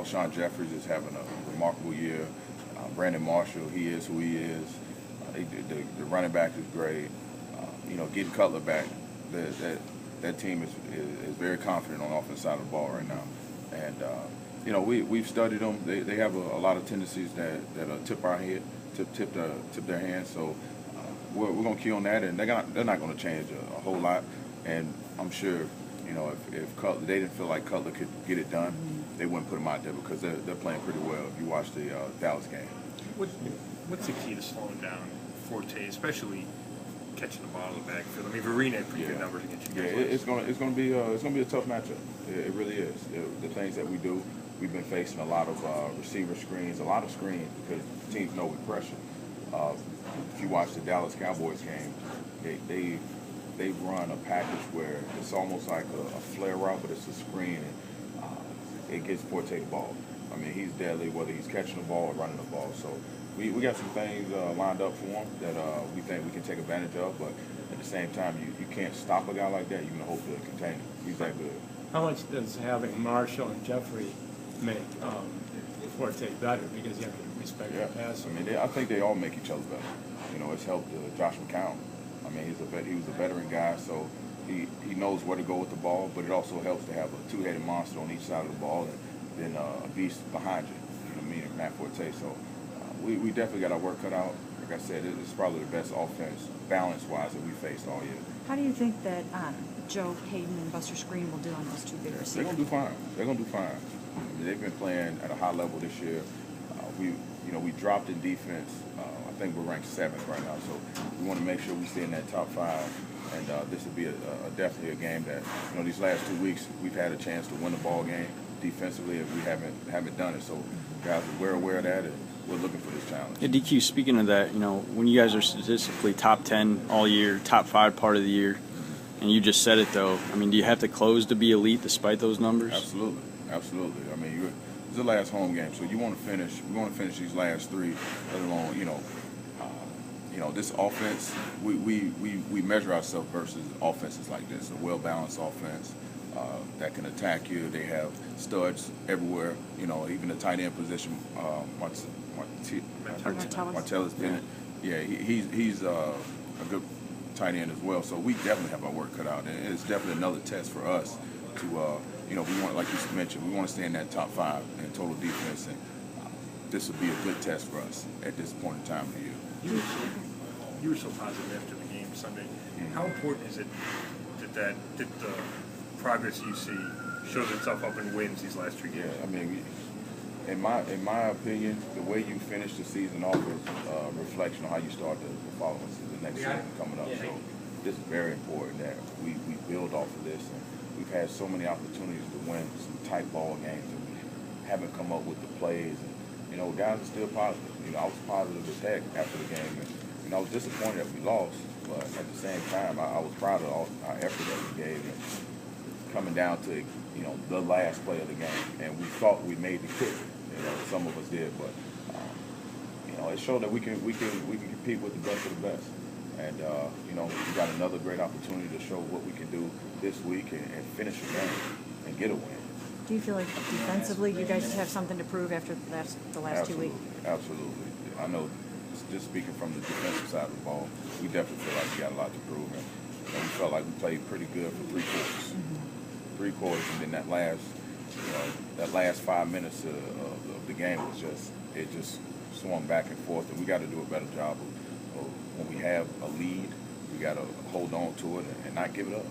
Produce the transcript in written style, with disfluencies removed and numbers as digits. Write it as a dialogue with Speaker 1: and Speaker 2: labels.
Speaker 1: Alshon Jeffries is having a remarkable year. Brandon Marshall, he is who he is. The running back is great. Getting Cutler back, that team is very confident on the offensive side of the ball right now. And we've studied them. They have a lot of tendencies that tip our head, tip their hands. So we're going to key on that, and they're not going to change a whole lot. And I'm sure, if Cutler, they didn't feel like Cutler could get it done, they wouldn't put him out there because they're playing pretty well. If you watch the Dallas game.
Speaker 2: What's the key to slowing down Forte, especially catching the ball in the backfield? I mean, Verena had pretty good numbers against you guys.
Speaker 1: It's gonna be a tough matchup. It really is. The things that we do, we've been facing a lot of receiver screens, a lot of screens because teams know we pressure. If you watch the Dallas Cowboys game, they run a package where it's almost like a flare route, but it's a screen, and it gets Forte the ball. I mean, he's deadly whether he's catching the ball or running the ball. So we got some things lined up for him that we think we can take advantage of, but at the same time, you can't stop a guy like that. You're going to hope to contain him. He's that good.
Speaker 3: How much does having Marshall and Jeffrey make Forte better? Because you have to respect the pass.
Speaker 1: I mean, I think they all make each other better. It's helped Josh McCown. I mean, he was a veteran guy, so he knows where to go with the ball, but it also helps to have a two-headed monster on each side of the ball and then a beast behind you. You know what I mean? Matt Forte. So we definitely got our work cut out. Like I said, it's probably the best offense, balance-wise, that we faced all year.
Speaker 4: How do you think that Joe Hayden and Buster Screen will do on those two big receivers?
Speaker 1: They're going to do fine. They're going to do fine. I mean, they've been playing at a high level this year. We dropped in defense. I think we're ranked 7th right now, so we want to make sure we stay in that top 5. And this will be definitely a game that, these last 2 weeks we've had a chance to win the ball game defensively, and we haven't done it. So guys, we're aware of that, and we're looking for this challenge.
Speaker 5: Yeah, DQ, speaking of that, when you guys are statistically top 10 all year, top 5 part of the year, and you just said it though, I mean, do you have to close to be elite despite those numbers?
Speaker 1: Absolutely. I mean, it's the last home game, so you want to finish. We want to finish these last 3, let alone this offense. We measure ourselves versus offenses like this, a well-balanced offense that can attack you. They have studs everywhere. Even the tight end position. Martellus Bennett. Yeah, he's a good tight end as well. So we definitely have our work cut out, and it's definitely another test for us to. We want, like you mentioned, we want to stay in that top 5 in total defense, and this will be a good test for us at this point in time of the year.
Speaker 2: You were so positive after the game Sunday. Mm-hmm. How important is it that the progress you see shows itself up in wins these last 3 games?
Speaker 1: Yeah, I mean, in my opinion, the way you finish the season off is a reflection on how you start the following season, the next season coming up. So this is very important that we build off of this. And we've had so many opportunities to win some tight ball games, and we haven't come up with the plays. And guys are still positive. I was positive as heck after the game, and I was disappointed that we lost. But at the same time, I was proud of all our effort that we gave, and coming down to the last play of the game, and we thought we made the kick. Some of us did, but it showed that we can compete with the best of the best. And we got another great opportunity to show what we can do this week and finish the game and get a win.
Speaker 4: Do you feel like defensively you guys have something to prove after the last 2 weeks?
Speaker 1: Absolutely. I know, just speaking from the defensive side of the ball, we definitely feel like we got a lot to prove. And we felt like we played pretty good for 3 quarters. Mm-hmm. 3 quarters, and then that last 5 minutes of the game was just swung back and forth, and we got to do a better job of when we have a lead, we got to hold on to it and not give it up.